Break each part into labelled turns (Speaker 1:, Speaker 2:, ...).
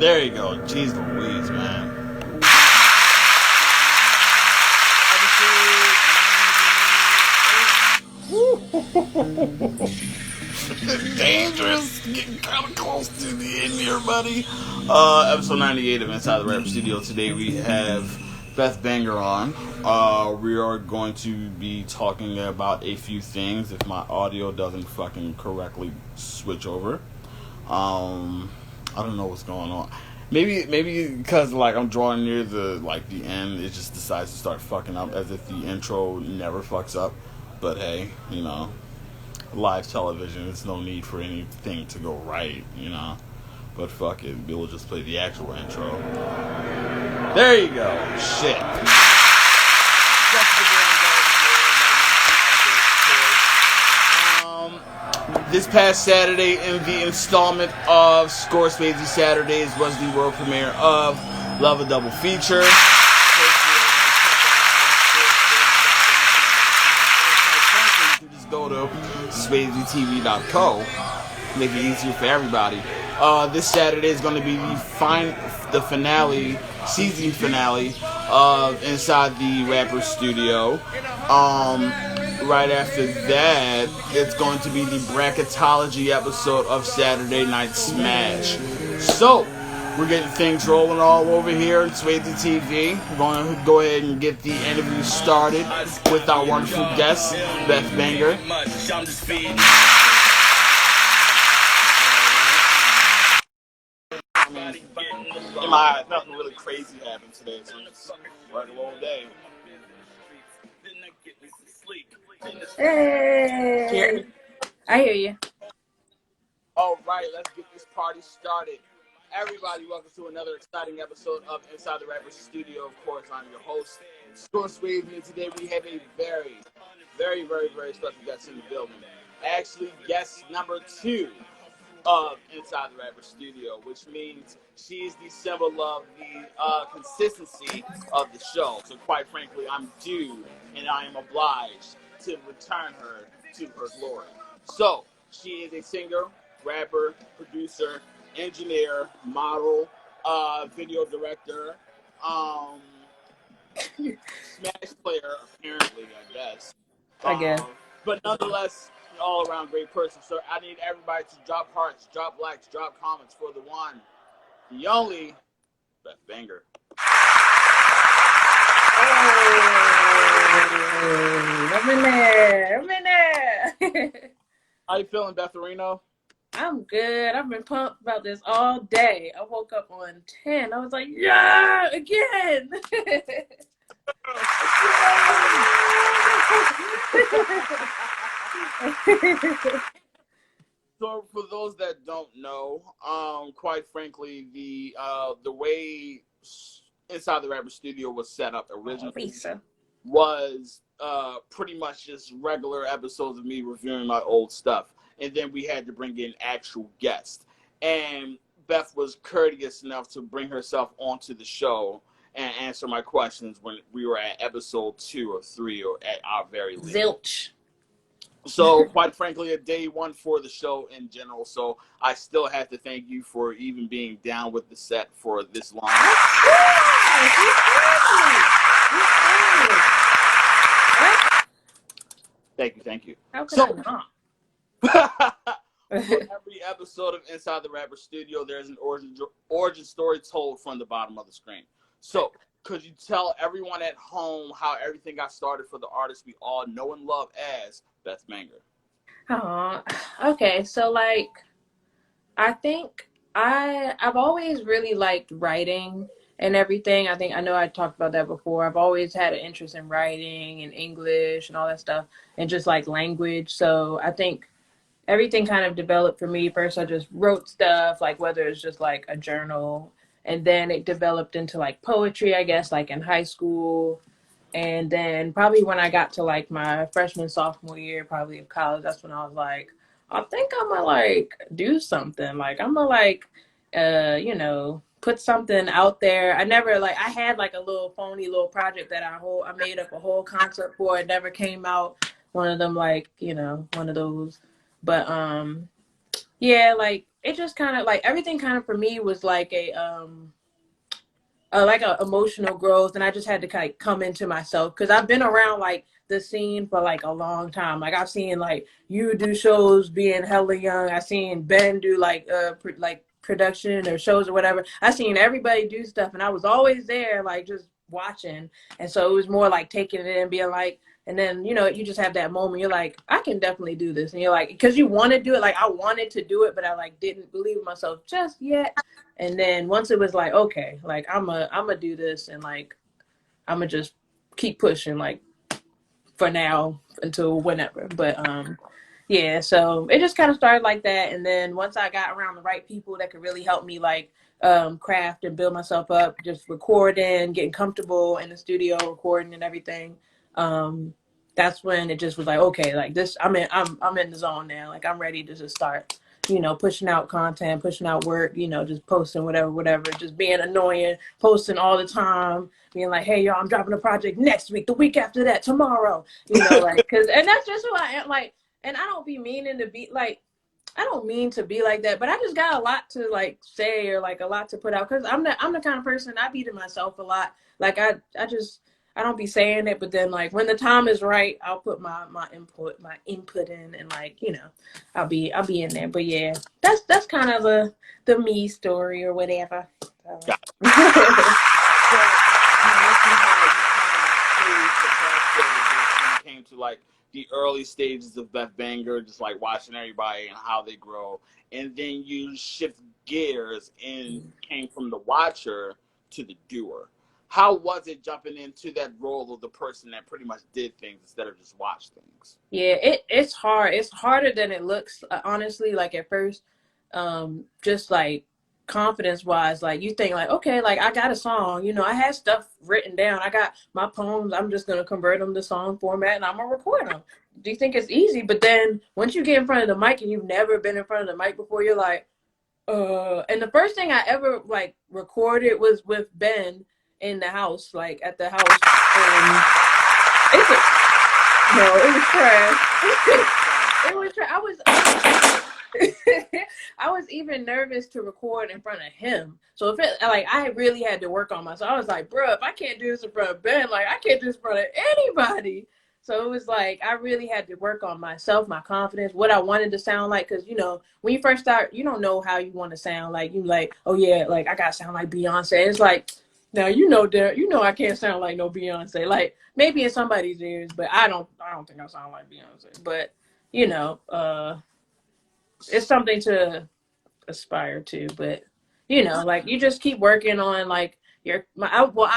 Speaker 1: There you go. Jeez Louise, man. Dangerous. Getting kind of close to the end here, buddy. Episode 98 of Inside the Rap Studio. Today we have BethBanger on. We are going to be talking about a few things if my audio doesn't fucking correctly switch over. I don't know what's going on. Maybe because like I'm drawing near the end, it just decides to start fucking up as if the intro never fucks up. But hey, live television, there's no need for anything to go right, But fuck it, we'll just play the actual intro. There you go. Shit. This past Saturday, in the installment of Score Spacey Saturdays, was the world premiere of Love a Double Feature. Just go to SpaceyTV.co. Make it easier for everybody. This Saturday is going to be the finale, season finale of Inside the Rapper Studio. Right after that, it's going to be the bracketology episode of Saturday Night Smash. So, we're getting things rolling all over here at Swayze TV. We're going to go ahead and get the interview started with our wonderful guest, BethBanger. In my eyes, nothing really crazy happened today, so it's a regular old day.
Speaker 2: Hey, I hear you.
Speaker 1: All right, let's get this party started. Everybody, welcome to another exciting episode of Inside the Rapper Studio. Of course, I'm your host, Score Swayze, and today we have a very, very, very, very special guest in the building. Actually, guest number 2 of Inside the Rapper Studio, which means she is the symbol of the consistency of the show. So quite frankly, I'm due and I am obliged to return her to her glory. So she is a singer, rapper, producer, engineer, model, video director, Smash player, apparently, I guess. But nonetheless, an all-around great person. So I need everybody to drop hearts, drop likes, drop comments for the one, the only, BethBanger.
Speaker 2: I'm in there.
Speaker 1: How you feeling, Betharino?
Speaker 2: I'm good. I've been pumped about this all day. I woke up on 10. I was like, yeah, again.
Speaker 1: So for those that don't know, quite frankly, the way Inside the Rapper Studio was set up originally was pretty much just regular episodes of me reviewing my old stuff. And then we had to bring in actual guests. And Beth was courteous enough to bring herself onto the show and answer my questions when we were at episode 2 or 3 or at our very least.
Speaker 2: Zilch.
Speaker 1: So, quite frankly, a day one for the show in general. So, I still have to thank you for even being down with the set for this long. Thank you.
Speaker 2: How could I not?
Speaker 1: For every episode of Inside the Rapper Studio, there's an origin story told from the bottom of the screen. So, could you tell everyone at home how everything got started for the artist we all know and love as BethBanger?
Speaker 2: Okay. So, I think I've always really liked writing and everything. I know I talked about that before. I've always had an interest in writing and English and all that stuff and just like language. So I think everything kind of developed for me. First, I just wrote stuff, like whether it's just like a journal, and then it developed into like poetry, I guess, like in high school. And then probably when I got to like my freshman, sophomore year, probably of college, that's when I was like, I think I'm gonna like do something. Like I'm gonna like, put something out there. I never I had like a little phony little project that I made up a whole concept for. It never came out. One of them one of those. But Yeah, like it just kind of like everything kind of for me was like a emotional growth, and I just had to kind of come into myself because I've been around like the scene for like a long time. Like I've seen like you do shows being hella young. I seen Ben do like like production or shows or whatever. I seen everybody do stuff, and I was always there like just watching. And so it was more like taking it in and being like, and then you just have that moment. You're like, I can definitely do this, and you're like, because you want to do it. Like I wanted to do it, but I like didn't believe in myself just yet. And then once it was like, okay, like I'm a do this, and like I'm gonna just keep pushing, like for now until whenever. But yeah, so it just kind of started like that. And then once I got around the right people that could really help me like craft and build myself up, just recording, getting comfortable in the studio, recording and everything. Um, that's when it just was like, okay, like this, I'm in the zone now. Like I'm ready to just start, pushing out content, pushing out work, just posting whatever, just being annoying, posting all the time, being like, hey, y'all, I'm dropping a project next week, the week after that, tomorrow, like, and that's just who I am. Like, and I don't be meaning to be like, I don't mean to be like that, but I just got a lot to like say or like a lot to put out because I'm the kind of person I be to myself a lot. Like I don't be saying it, but then like when the time is right, I'll put my input in, and like I'll be in there. But yeah, that's kind of the me story or whatever. So.
Speaker 1: Got it. So, you mentioned how you kind of progressed when it came to like the early stages of BethBanger, just like watching everybody and how they grow, and then you shift gears and came from the watcher to the doer. How was it jumping into that role of the person that pretty much did things instead of just watch things?
Speaker 2: Yeah, it's hard. It's harder than it looks, honestly, like at first. Just like confidence wise, like you think like, okay, like I got a song, I had stuff written down. I got my poems. I'm just gonna convert them to song format and I'm gonna record them. Do you think it's easy? But then once you get in front of the mic and you've never been in front of the mic before, you're like, and the first thing I ever like recorded was with Ben in the house, like at the house. It's a, no, it was trash. It was trash. I was even nervous to record in front of him. So if it like I really had to work on myself. I was like, bro, if I can't do this in front of Ben, like I can't do this in front of anybody. So it was like I really had to work on myself, my confidence, what I wanted to sound like. Because when you first start, you don't know how you want to sound. Like you like, oh yeah, like I gotta sound like Beyonce. It's like now I can't sound like no Beyonce. Like maybe in somebody's ears, but I don't think I sound like Beyonce. But you know, it's something to aspire to. But like you just keep working on like I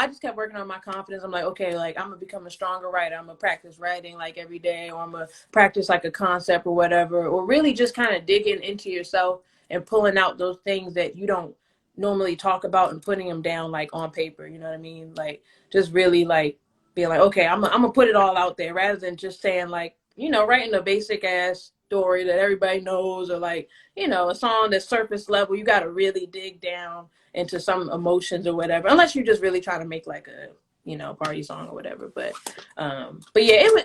Speaker 2: just kept working on my confidence. I'm like, okay, like I'm gonna become a stronger writer. I'm gonna practice writing like every day, or I'm gonna practice like a concept or whatever, or really just kind of digging into yourself and pulling out those things that you don't normally talk about and putting them down like on paper. You know what I mean? Like just really like being like, okay, I'm gonna put it all out there rather than just saying like, writing a basic ass story that everybody knows, or like, a song that's surface level. You got to really dig down into some emotions or whatever, unless you're just really trying to make like a, party song or whatever. But yeah,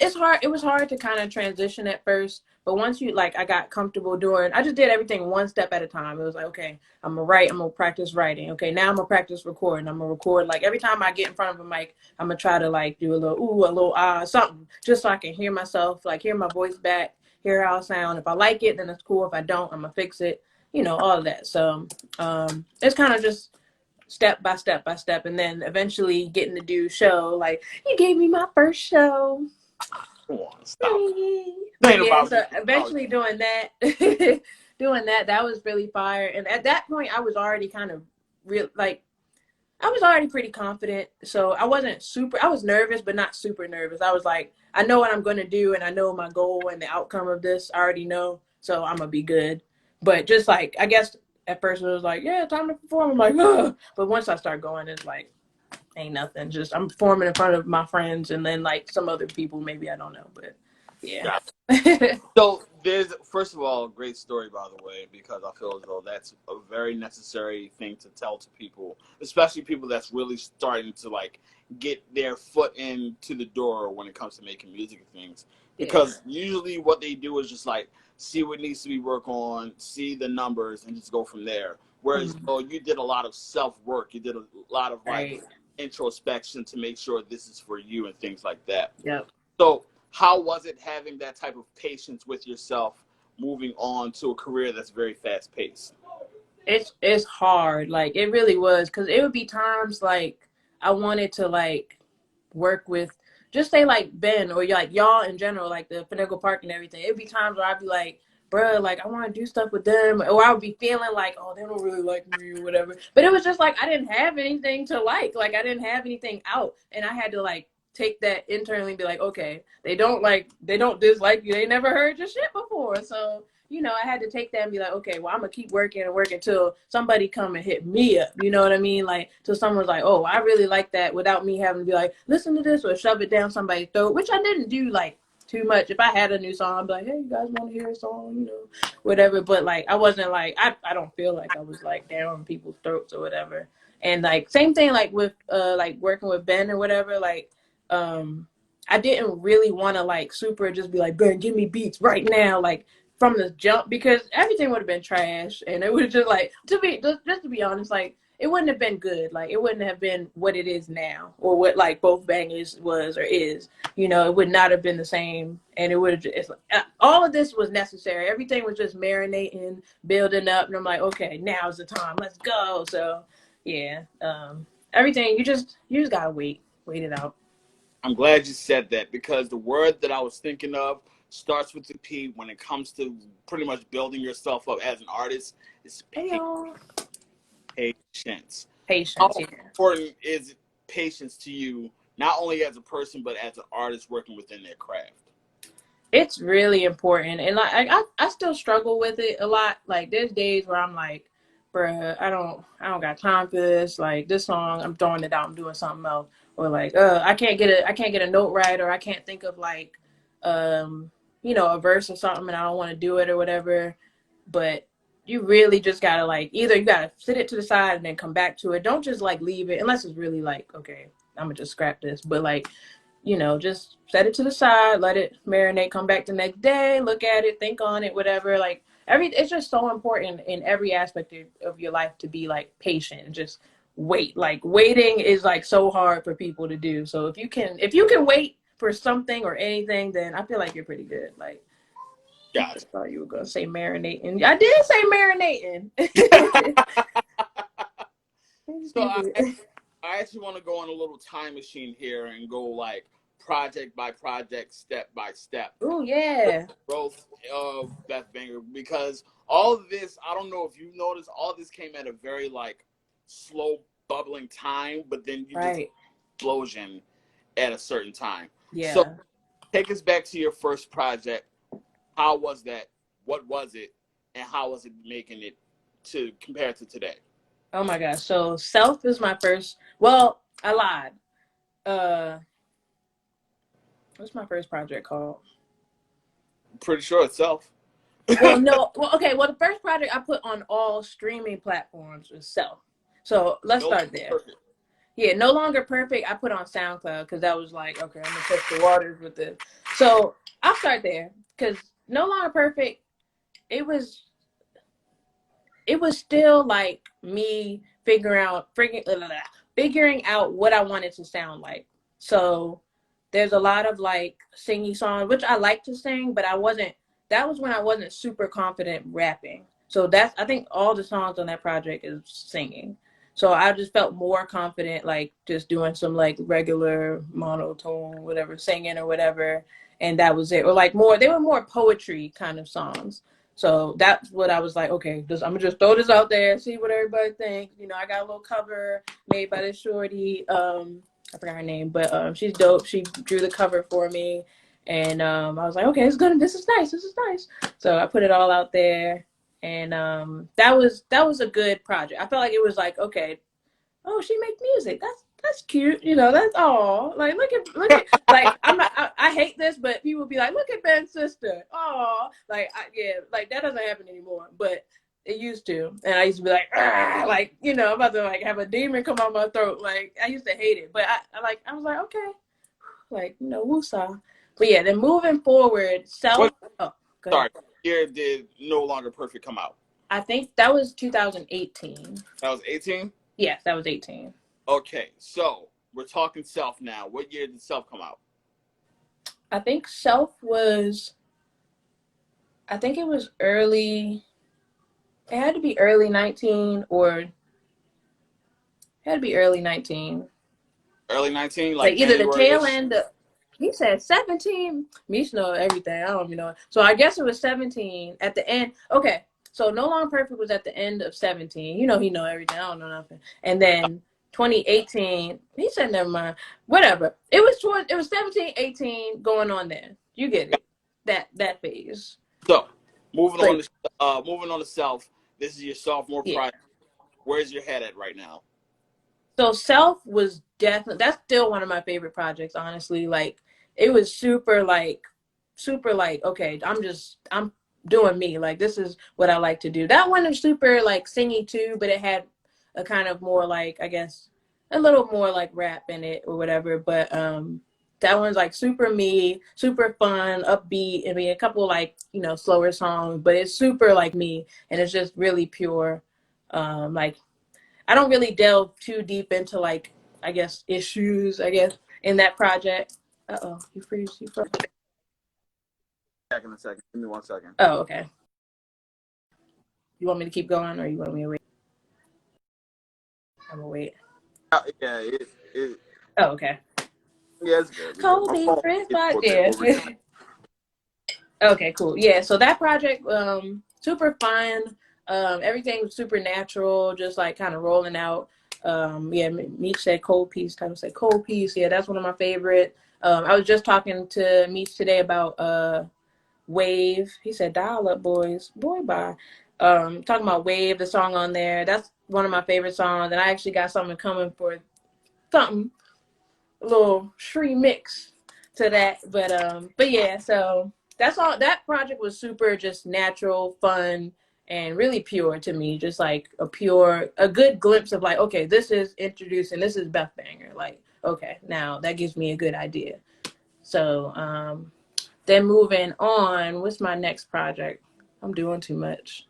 Speaker 2: it's hard. It was hard to kind of transition at first. But once I got comfortable doing, I just did everything one step at a time. It was like, okay, I'm gonna write, I'm gonna practice writing. Okay, now I'm gonna practice recording. I'm gonna record like every time I get in front of a mic, I'm gonna try to like do a little ooh, a little something, just so I can hear myself, like hear my voice back, hear how I sound. If I like it, then it's cool. If I don't, I'm gonna fix it. All of that. So it's kind of just step by step by step, and then eventually getting to do show. Like you gave me my first show.
Speaker 1: Come on, stop.
Speaker 2: But
Speaker 1: Ain't
Speaker 2: yeah,
Speaker 1: about
Speaker 2: so
Speaker 1: you.
Speaker 2: eventually doing that, that was really fire. And at that point, I was already kind of real, like I was already pretty confident. So I wasn't I was nervous, but not super nervous. I was like, I know what I'm going to do, and I know my goal and the outcome of this. I already know, so I'm going to be good. But just like, I guess at first it was like, yeah, time to perform. I'm like, ugh. But once I start going, it's like, ain't nothing. Just I'm performing in front of my friends and then like some other people, maybe I don't know. But yeah.
Speaker 1: Got So there's, first of all, a great story, by the way, because I feel as though that's a very necessary thing to tell to people, especially people that's really starting to like get their foot into the door when it comes to making music and things.
Speaker 2: Yeah.
Speaker 1: because usually what they do is just like see what needs to be worked on, see the numbers, and just go from there. Whereas
Speaker 2: Mhm.
Speaker 1: you did a lot of self work, you did a lot of like
Speaker 2: Right.
Speaker 1: introspection to make sure this is for you and things like that.
Speaker 2: Yep.
Speaker 1: So, how was it having that type of patience with yourself, moving on to a career that's very fast paced?
Speaker 2: It's hard. Like it really was, because it would be times like I wanted to like work with, just say like Ben or like y'all in general, like the Pinnacle Park and everything. It'd be times where I'd be like, bruh, like I want to do stuff with them, or I would be feeling like, oh, they don't really like me or whatever. But it was just like I didn't have anything to like I didn't have anything out, and I had to like take that internally and be like, okay, they don't dislike you, they never heard your shit before, so I had to take that and be like, okay, well, I'm gonna keep working and working until somebody come and hit me up. You know what I mean? Like, till someone's like, oh, I really like that, without me having to be like, listen to this or shove it down somebody's throat, which I didn't do like too much. If I had a new song, I'd be like, hey, you guys want to hear a song? Whatever. But like, I wasn't like, I don't feel like I was like down people's throats or whatever. And like, same thing like with like working with Ben or whatever. Like, I didn't really want to like super just be like, Ben, give me beats right now. Like, from the jump, because everything would have been trash, and it would have just like just to be honest, like it wouldn't have been good. Like it wouldn't have been what it is now, or what like both bangers was or is. It would not have been the same, and it would have just all of this was necessary. Everything was just marinating, building up, and I'm like, okay, now's the time. Let's go. So yeah, everything you just gotta wait it out.
Speaker 1: I'm glad you said that because the word that I was thinking of starts with the P when it comes to pretty much building yourself up as an artist. Is
Speaker 2: Hey y'all,
Speaker 1: patience.
Speaker 2: patience.
Speaker 1: How
Speaker 2: Yeah.
Speaker 1: important is patience to you, not only as a person, but as an artist working within their craft?
Speaker 2: It's really important, and like I still struggle with it a lot. Like there's days where I'm like, bruh, I don't got time for this. Like this song, I'm throwing it out, I'm doing something else. Or like I can't get a note right, or I can't think of like a verse or something, and I don't want to do it or whatever. But you really just gotta like, either you gotta sit it to the side and then come back to it. Don't just like leave it unless it's really like, okay, I'm gonna just scrap this. But like, just set it to the side, let it marinate, come back the next day, look at it, think on it, whatever. Like it's just so important in every aspect of your life to be like patient and just wait. Like waiting is like so hard for people to do. So if you can wait for something or anything, then I feel like you're pretty good. Like I
Speaker 1: Gotcha.
Speaker 2: thought you were gonna say marinating. I did say marinating.
Speaker 1: So I actually want to go on a little time machine here and go like project by project, step by step.
Speaker 2: Oh yeah.
Speaker 1: Growth of BethBanger, because all of this, I don't know if you noticed, all of this came at a very like slow bubbling time, but then you just
Speaker 2: Right.
Speaker 1: explosion at a certain time. So
Speaker 2: Yeah.
Speaker 1: take us back to your first project. How was that? What was it? And how was it making it to compare to today?
Speaker 2: Oh my gosh. So Self is my first. Well, I lied. Uh, what's my first project called?
Speaker 1: I'm pretty sure itself.
Speaker 2: Well, no. Well, okay. Well, the first project I put on all streaming platforms was Self. So let's
Speaker 1: No,
Speaker 2: start there.
Speaker 1: perfect.
Speaker 2: Yeah, No Longer Perfect. I put on SoundCloud because that was like, okay, I'm gonna test the waters with this. So I'll start there because No Longer Perfect. It was it was still like me figuring out what I wanted to sound like. So there's a lot of like singing songs, which I like to sing, but I wasn't. That was when I wasn't super confident rapping. So I think all the songs on that project is singing. So I just felt more confident, like just doing some like regular monotone, whatever, singing or whatever, and that was it. Or like they were more poetry kind of songs. So that's what I was like, okay, I'm gonna just throw this out there, see what everybody thinks. I got a little cover made by this shorty. I forgot her name, but she's dope. She drew the cover for me, and I was like, okay, it's good. This is nice. This is nice. So I put it all out there, and that was a good project. I felt like it was like, okay, oh, she makes music. That's cute. That's all. Like look at like I hate this, but people be like, look at Ben's sister. Oh, like yeah, like that doesn't happen anymore, but it used to. And I used to be like, like I'm about to like have a demon come out my throat. Like I used to hate it, but I was like, okay, like woosah. But yeah, then moving forward,
Speaker 1: What?
Speaker 2: Self. Oh, go ahead.
Speaker 1: Sorry. Year did No Longer Perfect come out?
Speaker 2: I think that was 2018.
Speaker 1: That was 18.
Speaker 2: Yes, that was 18.
Speaker 1: Okay, so we're talking Self now. What year did Self come out?
Speaker 2: I think Self was. I think it was early. It had to be early 19 or it had to be early 19.
Speaker 1: Early 19,
Speaker 2: Like
Speaker 1: like
Speaker 2: either the
Speaker 1: January
Speaker 2: tail
Speaker 1: ish.
Speaker 2: end of, he said 17. Mish know everything. I don't even know. So I guess it was 17 at the end. Okay. So No Long Perfect was at the end of 17. You know he know everything. I don't know nothing. And then 2018, he said never mind. Whatever. It was 17, 18 going on there. You get it. That phase.
Speaker 1: So moving on
Speaker 2: But
Speaker 1: to Self. This is your sophomore
Speaker 2: yeah.
Speaker 1: project. Where's your head at right now?
Speaker 2: So Self was definitely, that's still one of my favorite projects, honestly. Like it was super like, okay, I'm doing me. Like this is what I like to do. That one was super like singy too, but it had a kind of more like, I guess, a little more like rap in it or whatever. But that one's like super me, super fun, upbeat. I mean a couple like, slower songs, but it's super like me and it's just really pure. Like I don't really delve too deep into like I guess issues in that project. You freeze. You froze.
Speaker 1: Back in a second. Give me 1 second.
Speaker 2: Oh, okay. You want me to keep going or you want me to wait? I'm gonna wait.
Speaker 1: Yeah,
Speaker 2: Oh, okay.
Speaker 1: yeah, it's good.
Speaker 2: Kobe Frizz yeah. Okay, cool. Yeah, so that project, super fun. Everything was super natural, just like kind of rolling out. Yeah, Meech said cold piece. Tyler said cold piece. Yeah, that's one of my favorite. I was just talking to Meech today about Wave. He said dial up boys. Boy bye. Talking about Wave, the song on there. That's one of my favorite songs. And I actually got something coming for something, a little Shri mix to that. But yeah, so that's all. That project was super just natural, fun, and really pure to me. Just like a good glimpse of like, okay, this is introducing, this is BethBanger. Like, okay, now that gives me a good idea. So then moving on, what's my next project? I'm doing too much.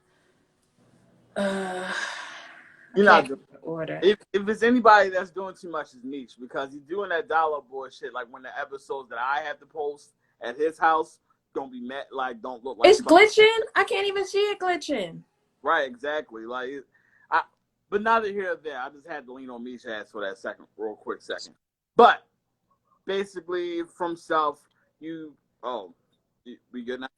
Speaker 2: I
Speaker 1: You're
Speaker 2: can't
Speaker 1: not
Speaker 2: keep
Speaker 1: doing.
Speaker 2: the order.
Speaker 1: If it's anybody that's doing too much, it's Meech because he's doing that dollar boy shit. Like when the episodes that I have to post at his house gonna be met like don't look like
Speaker 2: It's
Speaker 1: fuck.
Speaker 2: glitching. I can't even see it glitching.
Speaker 1: Right, exactly. Like, I. But neither here or there. I just had to lean on Meech's ass for that real quick second. But basically, from Self, we good now.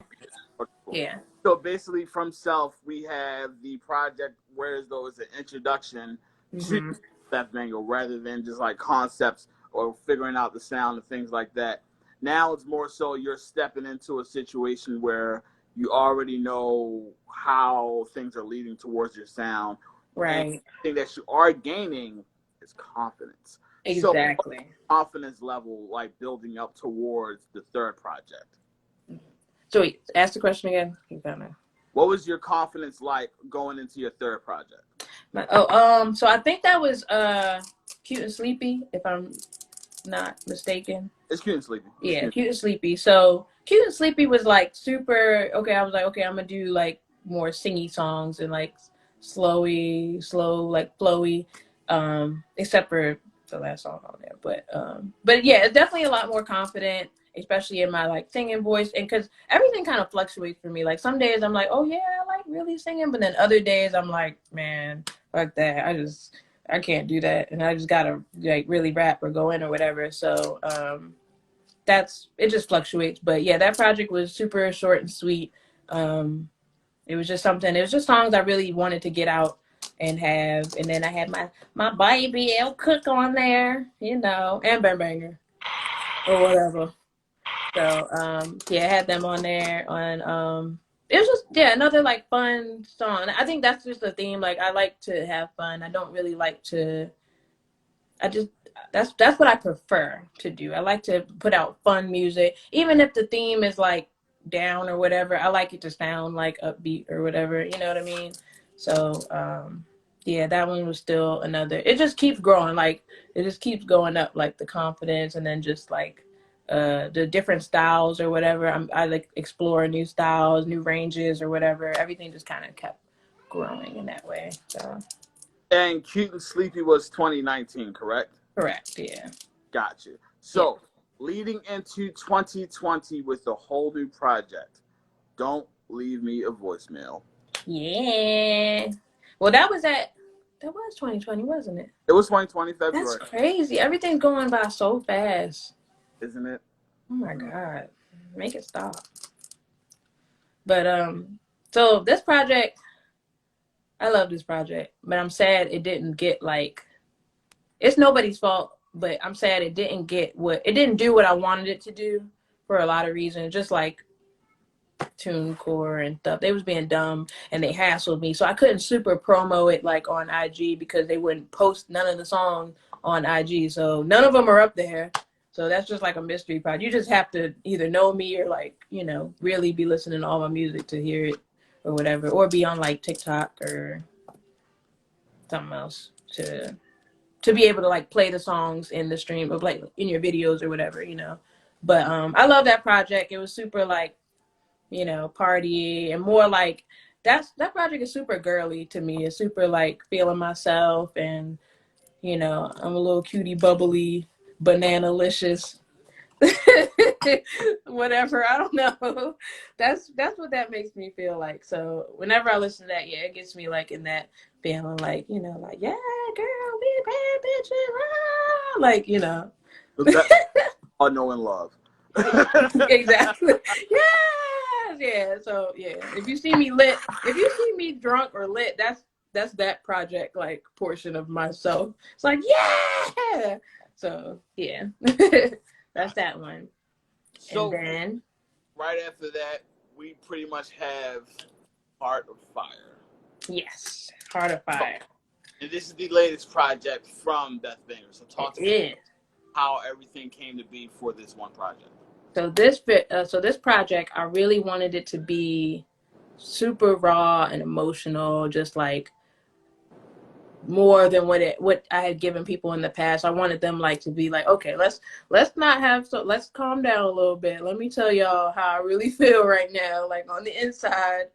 Speaker 1: Okay, cool.
Speaker 2: Yeah.
Speaker 1: So basically, from Self, we have the project, whereas though it's an introduction to
Speaker 2: Mm-hmm.
Speaker 1: BethBanger rather than just like concepts or figuring out the sound and things like that. Now it's more so you're stepping into a situation where you already know how things are leading towards your sound. And
Speaker 2: Right.
Speaker 1: the thing that you are gaining is confidence. So
Speaker 2: Exactly.
Speaker 1: confidence level like building up towards the third project.
Speaker 2: So wait, ask the question again. You kinda.
Speaker 1: What was your confidence like going into your third project?
Speaker 2: So I think that was Cute and Sleepy, if I'm not mistaken.
Speaker 1: It's Cute and Sleepy.
Speaker 2: Yeah, Cute and Sleepy. So Cute and Sleepy was like super okay. I was like, okay, I'm gonna do like more singy songs and like slow, like flowy. Except for the last song on there. But yeah, it's definitely a lot more confident, especially in my like singing voice. And because everything kind of fluctuates for me. Like some days I'm like, oh yeah, I like really singing, but then other days I'm like, man, fuck that. I can't do that, and I just gotta like really rap or go in or whatever. So it just fluctuates. But yeah, that project was super short and sweet. It was just something. It was just songs I really wanted to get out and have. And then I had my baby L Cook on there, and BethBanger or whatever. So yeah, I had them on there. It was just another like fun song. I think that's just the theme. Like I like to have fun. I don't really like to. I just that's what I prefer to do. I like to put out fun music, even if the theme is like down or whatever. I like it to sound like upbeat or whatever. You know what I mean? So yeah, that one was still another. It just keeps growing. Like it just keeps going up, like the confidence, and then just like the different styles or whatever. I like explore new styles, new ranges or whatever. Everything just kind of kept growing in that way. So
Speaker 1: And Cute and Sleepy was 2019, correct?
Speaker 2: correct, yeah.
Speaker 1: Gotcha.
Speaker 2: Yeah.
Speaker 1: So, leading into 2020 with a whole new project, Don't Leave Me a Voicemail.
Speaker 2: Yeah. Well, that was 2020, wasn't it?
Speaker 1: It was 2020
Speaker 2: That's
Speaker 1: February,
Speaker 2: crazy. Everything's going by so fast.
Speaker 1: isn't it?
Speaker 2: Oh my God. Make it stop. But so this project, I love this project, but I'm sad it didn't get like it's nobody's fault, but I'm sad it didn't do what I wanted it to do for a lot of reasons. Just like TuneCore and stuff. They was being dumb and they hassled me. So I couldn't super promo it like on IG because they wouldn't post none of the songs on IG. So none of them are up there. So that's just like a mystery project. You just have to either know me or like, really be listening to all my music to hear it or whatever. Or be on like TikTok or something else to be able to like play the songs in the stream of like in your videos or whatever. But I love that project. It was super like party and more like that project is super girly to me. It's super like feeling myself and I'm a little cutie bubbly banana-licious whatever. I don't know. That's what that makes me feel like. So whenever I listen to that, yeah, it gets me like in that feeling like, like, yeah, girl, we bad bitches. Ah! Like,
Speaker 1: That's all know and love.
Speaker 2: exactly. Yes, yeah. So yeah, if you see me lit, if you see me drunk or lit, that's that project like portion of myself. It's like yeah. So yeah, that's that one. And
Speaker 1: So,
Speaker 2: then
Speaker 1: right after that, we pretty much have Heart of Fire.
Speaker 2: yes, Heart of Fire.
Speaker 1: And this is the latest project from BethBanger. So talk
Speaker 2: It
Speaker 1: to me
Speaker 2: is.
Speaker 1: how everything came to be for this one project.
Speaker 2: So this project, I really wanted it to be super raw and emotional, just like more than what I had given people in the past. I wanted them like to be like, okay, let's calm down a little bit. Let me tell y'all how I really feel right now, like on the inside,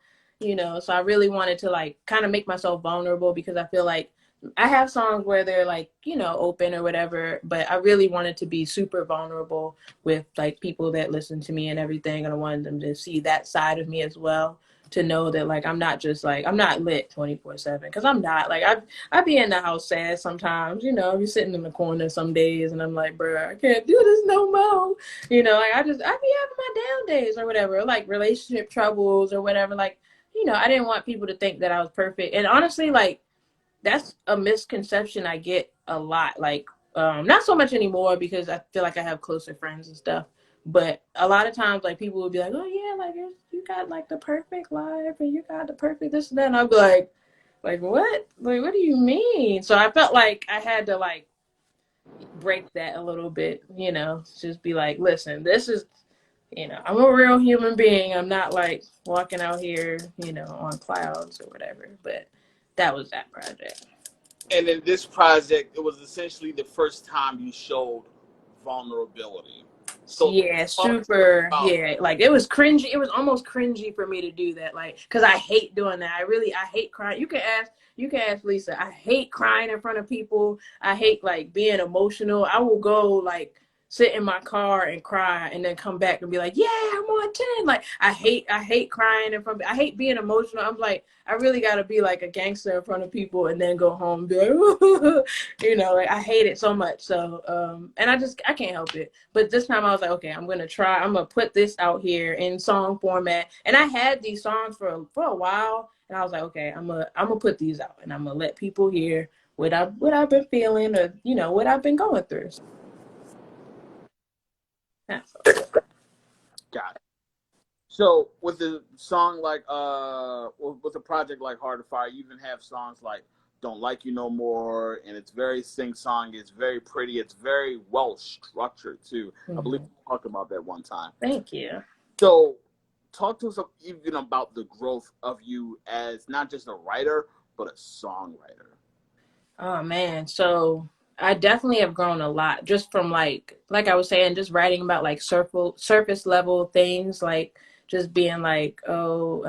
Speaker 2: So I really wanted to like kind of make myself vulnerable because I feel like I have songs where they're like, open or whatever, but I really wanted to be super vulnerable with like people that listen to me and everything. And I wanted them to see that side of me as well. To know that like I'm not just like I'm not lit 24/7 because I'm not like I be in the house sad sometimes, I be sitting in the corner some days and I'm like, bruh, I can't do this no more. Like I be having my down days or whatever, or like relationship troubles or whatever. Like, I didn't want people to think that I was perfect. And honestly, like that's a misconception I get a lot. Like, not so much anymore because I feel like I have closer friends and stuff. But a lot of times, like people would be like, "Oh yeah, like you got like the perfect life and you got the perfect this and that." And I'd be like what? Like what do you mean? So I felt like I had to like break that a little bit, just be like, "Listen, this is." I'm a real human being. I'm not like walking out here, on clouds or whatever. But that was that project.
Speaker 1: And in this project, it was essentially the first time you showed vulnerability. So,
Speaker 2: Yeah,
Speaker 1: talk
Speaker 2: super.
Speaker 1: about
Speaker 2: Yeah, like it was cringy. It was almost cringy for me to do that. Like, cause I hate doing that. I hate crying. You can ask Lisa. I hate crying in front of people. I hate like being emotional. I will go like sit in my car and cry and then come back and be like, yeah, I'm on 10. Like I hate crying in front. I hate being emotional. I'm like, I really gotta be like a gangster in front of people and then go home and be like, like I hate it so much. So, and I can't help it. But this time I was like, okay, I'm gonna put this out here in song format. And I had these songs for a while, and I was like, okay, I'm gonna put these out, and I'm gonna let people hear what I've been feeling, or what I've been going through. That's all.
Speaker 1: got it. So with the song like with a project like Heart of Fire, you even have songs like Don't Like You No More, and it's very sing song, it's very pretty, it's very well structured too. I believe we talked about that one time.
Speaker 2: Thank you.
Speaker 1: So talk to us even about the growth of you as not just a writer, but a songwriter.
Speaker 2: Oh man, so I definitely have grown a lot just from like I was saying, just writing about like surface level things, like just being like, oh,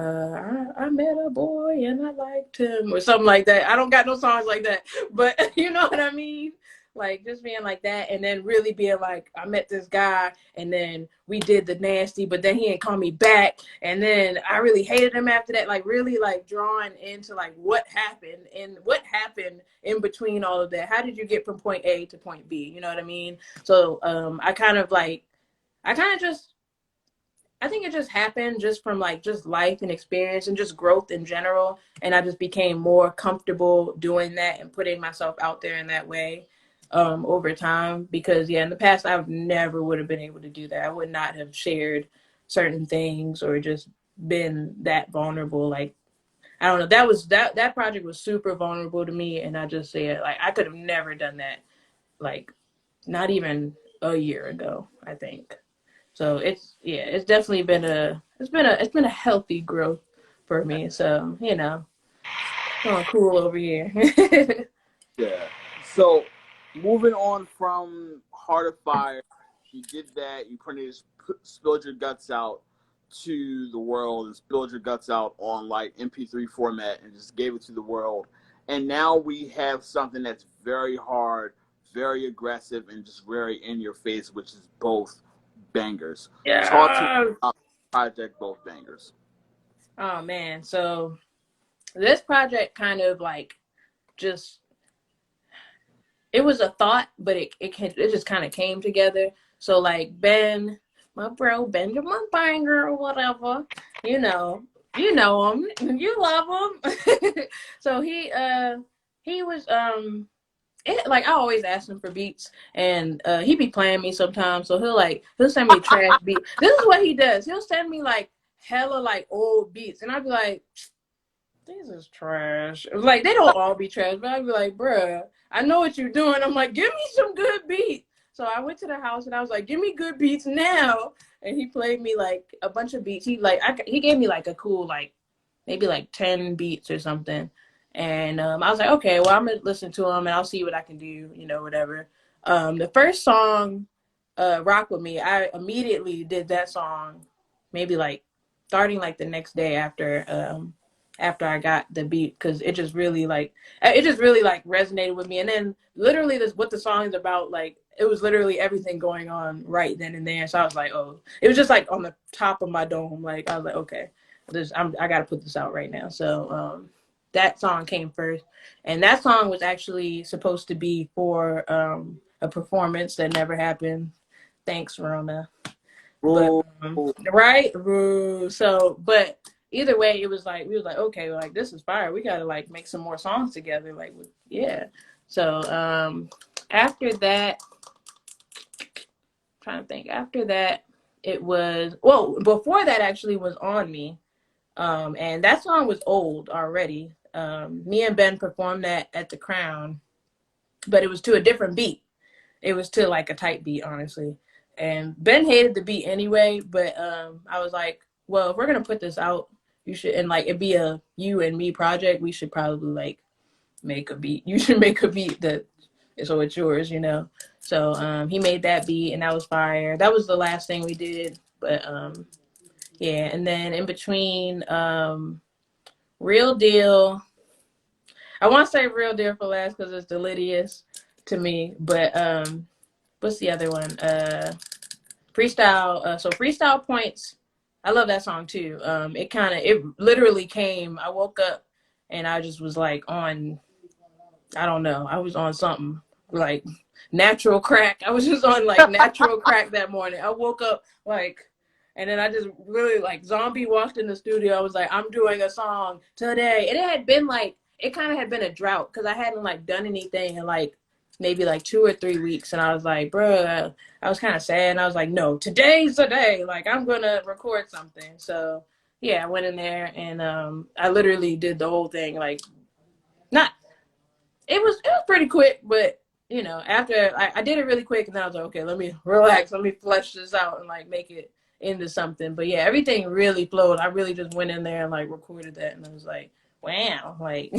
Speaker 2: I met a boy and I liked him or something like that. I don't got no songs like that, but you know what I mean? Like just being like that, and then really being like, I met this guy and then we did the nasty, but then he didn't call me back, and then I really hated him after that. Like really like drawing into like what happened and what happened in between all of that. How did you get from point A to point B? You know what I mean? So I kind of just I think it just happened just from like just life and experience and just growth in general. And I just became more comfortable doing that and putting myself out there in that way over time. Because yeah, in the past I never would have been able to do that. I would not have shared certain things or just been that vulnerable. Like I don't know. That project was super vulnerable to me, and I just said like I could have never done that. Like not even a year ago, I think. So it's definitely been it's been a healthy growth for me. So going cool over here.
Speaker 1: Yeah. So, moving on from Heart of Fire, you did that. You pretty much spilled your guts out to the world and spilled your guts out on like MP3 format and just gave it to the world. And now we have something that's very hard, very aggressive, and just very in your face, which is both bangers. Talk to me
Speaker 2: Yeah.
Speaker 1: about Project Both Bangers.
Speaker 2: Oh man. So this project kind of like just it was a thought, but it just kind of came together. So like Ben, my bro Benjamin Banger or whatever, you know, you know him, you love him. So he was like I always ask him for beats, and he be playing me sometimes. So he'll send me trash beats. This is what he does. He'll send me like hella like old beats, and I'd be like, this is trash. Like they don't all be trash, but I'd be like, bruh, I know what you're doing. I'm like, give me some good beats. So I went to the house and I was like, give me good beats now. And he played me like a bunch of beats. He gave me like a cool like maybe like 10 beats or something. And I was like, okay, well I'm gonna listen to them and I'll see what I can do, whatever. The first song, Rock With Me, I immediately did that song maybe like starting like the next day after I got the beat, because it just really like resonated with me. And then literally this what the song is about, like it was literally everything going on right then and there. So I was like, oh, it was just like on the top of my dome. Like I was like, okay, I got to put this out right now. So that song came first, and that song was actually supposed to be for a performance that never happened. Thanks, Rona. But
Speaker 1: Ooh.
Speaker 2: right, so but either way, it was like we was like, okay, like this is fire. We gotta like make some more songs together. Like yeah. So after that, I'm trying to think. After that, it was before that actually was On Me. And that song was old already. Me and Ben performed that at the Crown, but it was to a different beat. It was to like a tight beat, honestly. And Ben hated the beat anyway, but I was like, well, if we're gonna put this out, you should, and like it be a you and me project, we should probably like make a beat. You should make a beat that so it's yours. So he made that beat and that was fire. That was the last thing we did. But yeah, and then in between Real Deal. I want to say Real Deal for last because it's delicious to me. But what's the other one? Freestyle. So Freestyle Points. I love that song too. It literally came. I woke up and I just was like on. I don't know. I was on something like natural crack. I was just on like natural crack that morning. I woke up like. And then I just really like zombie walked in the studio. I was like, I'm doing a song today. And it kind of had been a drought because I hadn't like done anything in like maybe like 2 or 3 weeks. And I was like, bruh, I was kind of sad. And I was like, no, today's the day. Like I'm going to record something. So yeah, I went in there and I literally did the whole thing. Like not, it was pretty quick, but after I did it really quick and then I was like, okay, let me relax. Let me flesh this out and like make it into something. But yeah, everything really flowed. I really just went in there and like recorded that and I was like, wow, like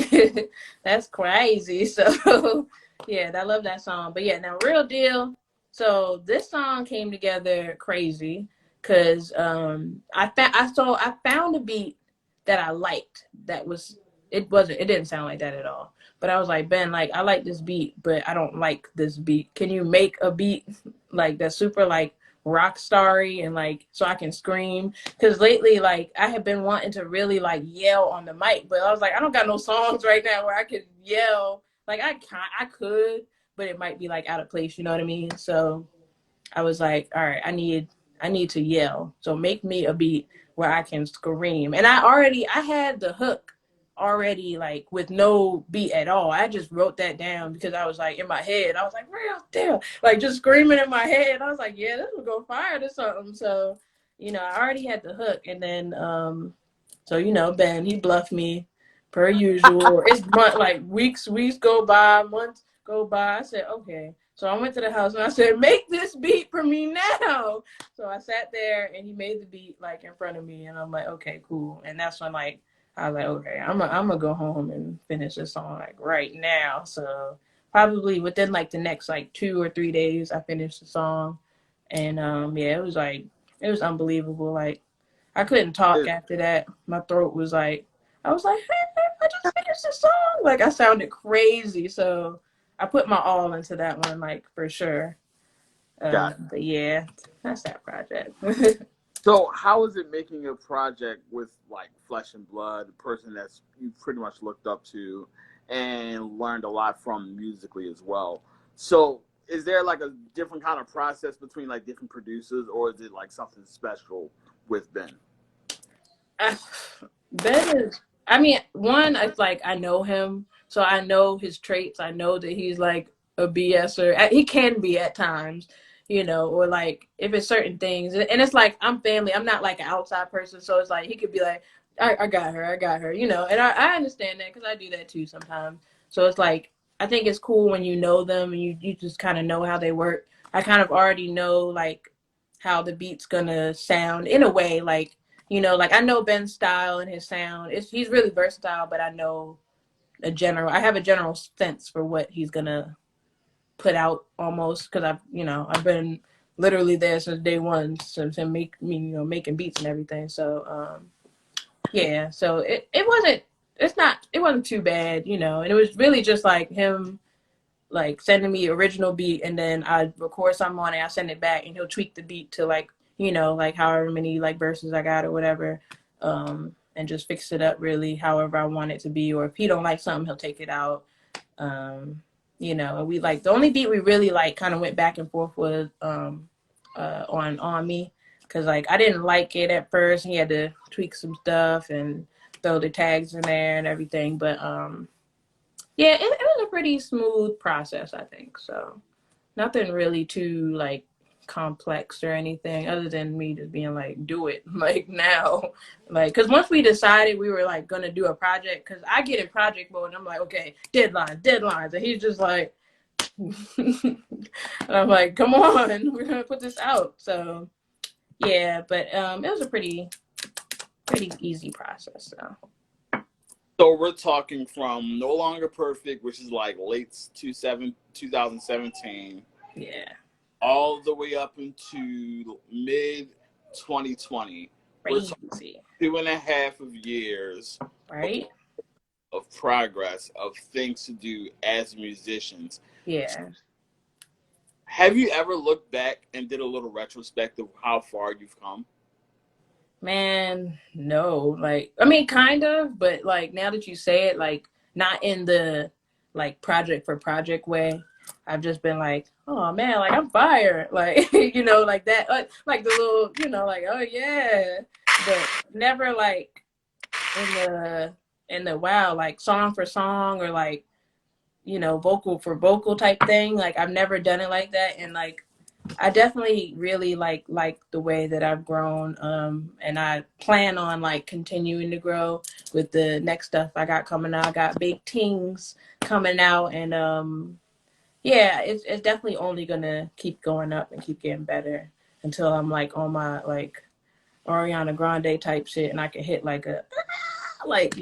Speaker 2: that's crazy. So yeah, I love that song. But yeah, now real deal. So this song came together crazy because I found a beat that I liked. It didn't sound like that at all. But I was like, Ben, like I like this beat, but I don't like this beat. Can you make a beat like that's super like rock starry and like so I can scream? Because lately, like I have been wanting to really like yell on the mic, but I was like, I don't got no songs right now where I could yell. Like I could, but it might be like out of place. You know what I mean? So I was like, all right, I need to yell. So make me a beat where I can scream. And I had the hook already like with no beat at all. I just wrote that down because I was like in my head. I was like, real deal. Like just screaming in my head. I was like, yeah, this will go fire to something. So, I already had the hook and then so Ben, he bluffed me per usual. It's like weeks go by, months go by. I said, okay. So I went to the house and I said, make this beat for me now. So I sat there and he made the beat like in front of me and I'm like, okay, cool. And that's when like I was like, okay, I'm gonna go home and finish this song like right now. So probably within like the next like 2 or 3 days I finished the song. And yeah, it was unbelievable. Like I couldn't talk
Speaker 1: It,
Speaker 2: after that. My throat was like, I was like, hey, I just finished the song. Like I sounded crazy. So I put my all into that one, like for sure.
Speaker 1: got
Speaker 2: But yeah, that's that project.
Speaker 1: So, how is it making a project with like flesh and blood, a person that's you pretty much looked up to and learned a lot from musically as well? So, is there like a different kind of process between like different producers, or is it like something special with Ben?
Speaker 2: Ben is, I mean, one, it's like I know him, so I know his traits. I know that he's like a BSer. He can be at times, or like if it's certain things. And it's like I'm family. I'm not like an outside person, so it's like he could be like, I got her, And I understand that because I do that too sometimes. So it's like I think it's cool when you know them and you just kind of know how they work. I kind of already know like how the beat's gonna sound in a way, like like I know Ben's style and his sound. He's really versatile, but I have a general sense for what he's gonna put out almost because I've been literally there since day one, since him making beats and everything. So yeah, so it wasn't too bad, and it was really just like him like sending me original beat and then I record something on it, I send it back and he'll tweak the beat to like, like however many like verses I got or whatever. And just fix it up really however I want it to be. Or if he don't like something, he'll take it out. And we like the only beat we really like kind of went back and forth was on me. Cause like I didn't like it at first. He had to tweak some stuff and throw the tags in there and everything. But yeah, it was a pretty smooth process, I think. So nothing really too like complex or anything other than me just being like, do it like now. Like, cause once we decided we were like gonna do a project, cause I get in project mode and I'm like, okay, deadlines. And he's just like, and I'm like, come on, we're gonna put this out. So yeah, but it was a pretty easy process. So
Speaker 1: So we're talking from No Longer Perfect, which is like late 2017,
Speaker 2: yeah,
Speaker 1: all the way up into mid 2020. We're talking
Speaker 2: crazy,
Speaker 1: 2.5 years
Speaker 2: right?
Speaker 1: of progress, of things to do as musicians.
Speaker 2: Yeah.
Speaker 1: Have you ever looked back and did a little retrospective of how far you've come?
Speaker 2: Man, no. Like, I mean, kind of, but like now that you say it, like not in the like project for project way. I've just been like, oh man, like I'm fired, like like that, like the little, like oh yeah, but never like in the wow, like song for song or like vocal for vocal type thing. Like I've never done it like that, and like I definitely really like the way that I've grown, and I plan on like continuing to grow with the next stuff I got coming out. I got big things coming out, and yeah, it's definitely only gonna keep going up and keep getting better until I'm like on my like Ariana Grande type shit, and I can hit like a like,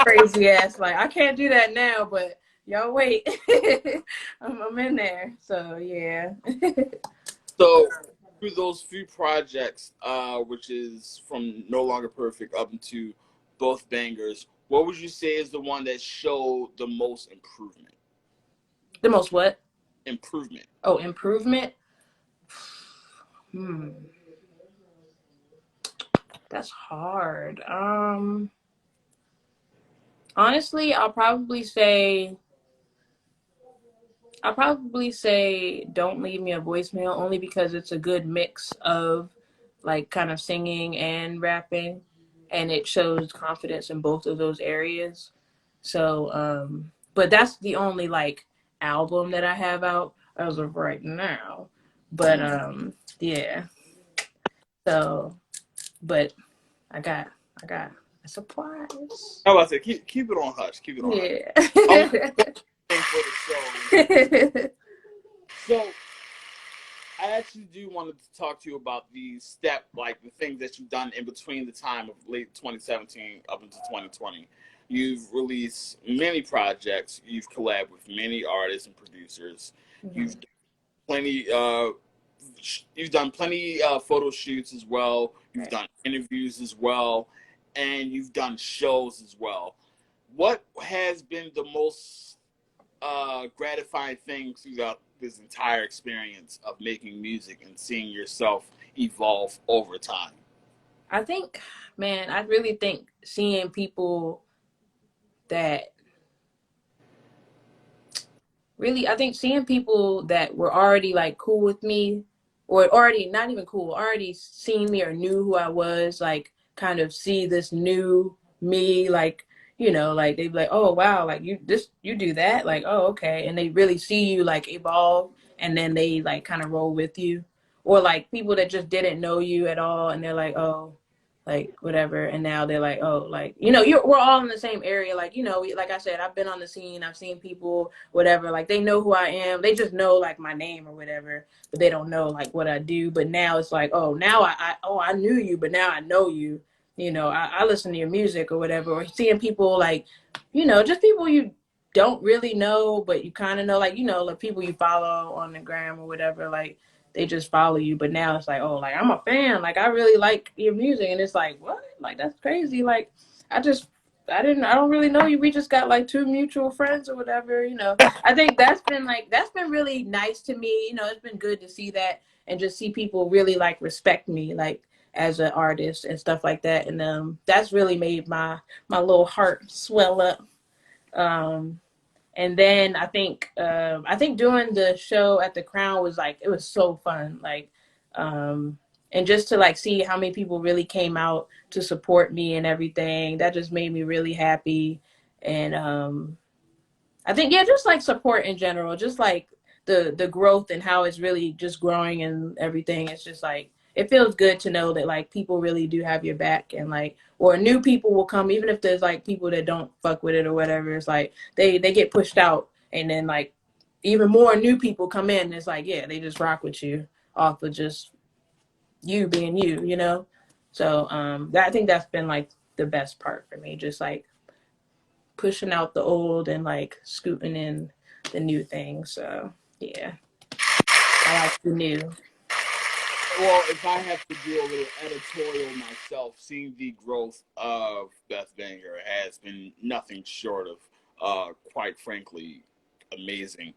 Speaker 2: crazy ass. Like, I can't do that now, but y'all wait. I'm in there. So yeah.
Speaker 1: So through those few projects, which is from No Longer Perfect up into Both Bangers, what would you say is the one that showed the most improvement?
Speaker 2: The most what?
Speaker 1: Improvement.
Speaker 2: Oh, improvement. Hmm, that's hard. Honestly, I'll probably say Don't Leave Me a Voicemail, only because it's a good mix of like kind of singing and rapping, and it shows confidence in both of those areas. So, but that's the only like album that I have out as of right now. But yeah. So, but I got I got a surprise.
Speaker 1: How about that? Keep it on hush. Keep it on hush.
Speaker 2: Yeah.
Speaker 1: I want to thank for the show. So I actually do want to talk to you about the things that you've done in between the time of late 2017 up into 2020. You've released many projects. You've collabed with many artists and producers. You've
Speaker 2: Mhm.
Speaker 1: plenty. You've done plenty photo shoots as well. You've
Speaker 2: Right.
Speaker 1: done interviews as well, and you've done shows as well. What has been the most gratifying thing throughout this entire experience of making music and seeing yourself evolve over time?
Speaker 2: I think, man, I really think seeing people that I think seeing people that were already like cool with me, or already not even cool, already seen me or knew who I was, like kind of see this new me, like, like they'd be like, oh wow, like you do that, like, oh okay, and they really see you like evolve, and then they like kind of roll with you, or like people that just didn't know you at all, and they're like, oh, like whatever, and now they're like, oh, like, we're all in the same area, like, like I said, I've been on the scene, I've seen people, whatever, like they know who I am, they just know like my name or whatever, but they don't know like what I do. But now it's like, oh, now I knew you, but now I know you. I listen to your music or whatever, or seeing people like, just people you don't really know, but you kind of know, like people you follow on the gram or whatever, like they just follow you. But now it's like, oh, like I'm a fan, like I really like your music, and it's like, what? Like that's crazy. Like I just I don't really know you. We just got like two mutual friends or whatever. I think that's been really nice to me. It's been good to see that and just see people really like respect me like as an artist and stuff like that. And that's really made my little heart swell up. Um, and then I think doing the show at the Crown was like, it was so fun. Like, and just to like see how many people really came out to support me and everything, that just made me really happy. And I think, yeah, just like support in general, just like the growth and how it's really just growing and everything. It's just like it feels good to know that like people really do have your back, and like, or new people will come, even if there's like people that don't fuck with it or whatever. It's like they get pushed out, and then like even more new people come in. And it's like, yeah, they just rock with you off of just you being you. So I think that's been like the best part for me, just like pushing out the old and like scooting in the new things. So yeah, I like the new.
Speaker 1: Well, if I have to do a little editorial myself, seeing the growth of Beth Banger has been nothing short of, quite frankly, amazing.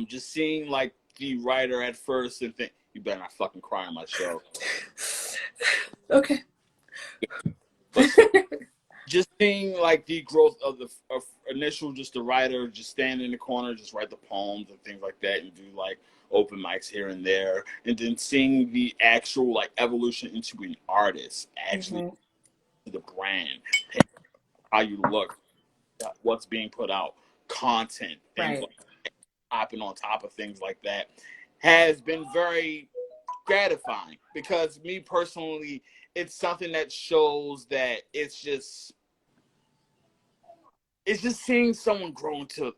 Speaker 1: Just seeing like the writer at first and think, you better not fucking cry on my show.
Speaker 2: Okay.
Speaker 1: But just seeing like the growth of the initial, just the writer, just stand in the corner, just write the poems and things like that, and do like open mics here and there, and then seeing the actual like evolution into an artist, actually
Speaker 2: hmm
Speaker 1: the brand, how you look, what's being put out, content, things
Speaker 2: Right.
Speaker 1: like hopping on top of things like that, has been very gratifying because me personally, it's something that shows that it's just seeing someone grow into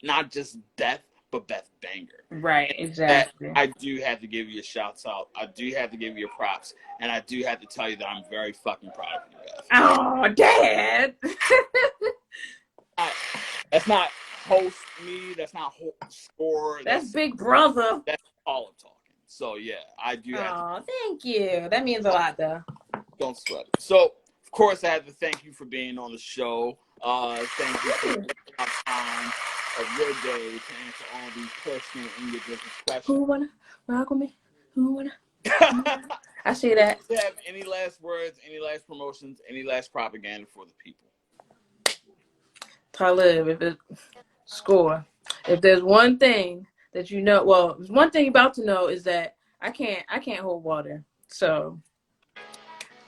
Speaker 1: not just Beth, but BethBanger.
Speaker 2: Right,
Speaker 1: That
Speaker 2: exactly.
Speaker 1: I do have to give you a shout out. I do have to give you props, and I do have to tell you that I'm very fucking proud of you, Beth.
Speaker 2: Oh, Dad.
Speaker 1: That's not host me. That's not score.
Speaker 2: That's Big Brother.
Speaker 1: That's all I'm talking. So yeah, I do have to.
Speaker 2: Oh, thank you. That means a lot, though.
Speaker 1: Don't sweat it. So of course I have to thank you for being on the show. Thank you for taking out time of your day to answer all these personal and your business questions.
Speaker 2: Who wanna rock with me? Who wanna? I see
Speaker 1: Do
Speaker 2: that.
Speaker 1: you have any last words, any last promotions, any last propaganda for the people?
Speaker 2: Talib, if it score, if there's one thing that you know, well, one thing you're about to know is that I can't hold water. So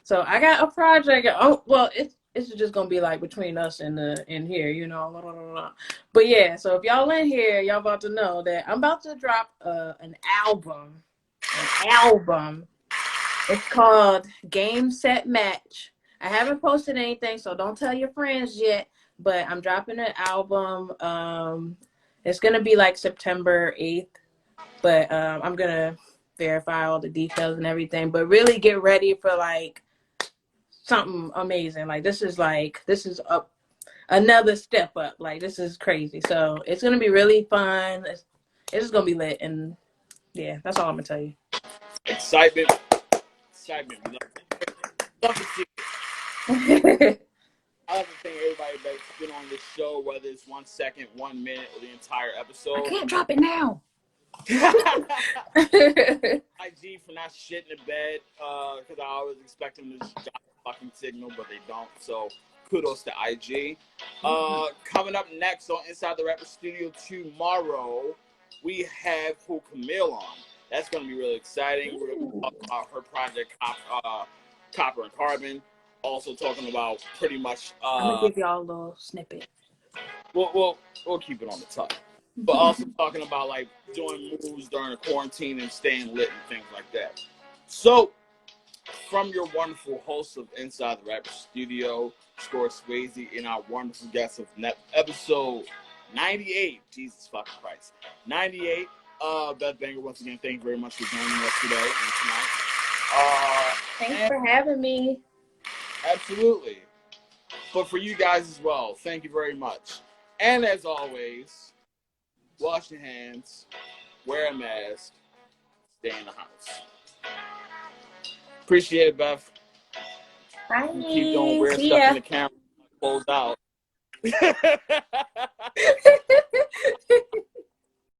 Speaker 2: I got a project. Oh, well, it's just gonna be like between us and in here, you know. Blah, blah, blah, blah. But yeah, so if y'all in here, y'all about to know that I'm about to drop an album. An album. It's called Game Set Match. I haven't posted anything, so don't tell your friends yet. But I'm dropping an album. It's gonna be like September 8th, but I'm gonna verify all the details and everything. But really get ready for like something amazing. Like this is up another step up. Like this is crazy. So it's gonna be really fun. It's just gonna be lit, and yeah, that's all I'm gonna tell you.
Speaker 1: Excitement. We love to see it. I like to thank everybody that's been on this show, whether it's 1 second, 1 minute, or the entire episode.
Speaker 2: I can't drop it now.
Speaker 1: IG for not shitting in bed, because I always expect them to just drop a fucking signal, but they don't. So kudos to IG. Coming up next on Inside the Rapper Studio tomorrow, we have Who Camille on. That's going to be really exciting. We're going to talk about her project, Copper and Carbon. Also talking about pretty much.
Speaker 2: I'm gonna give y'all a little snippet.
Speaker 1: We'll keep it on the top. But also talking about like doing moves during the quarantine and staying lit and things like that. So, from your wonderful host of Inside the Rapper Studio, Score Swayze, and our wonderful guest of episode 98. Jesus fucking Christ. 98. BethBanger, once again, thank you very much for joining us today and tonight.
Speaker 2: Thanks for having me.
Speaker 1: Absolutely. But for you guys as well, thank you very much. And as always, wash your hands, wear a mask, stay in the house. Appreciate it, Beth.
Speaker 2: Bye.
Speaker 1: You keep doing weird stuff in the camera. Closed out.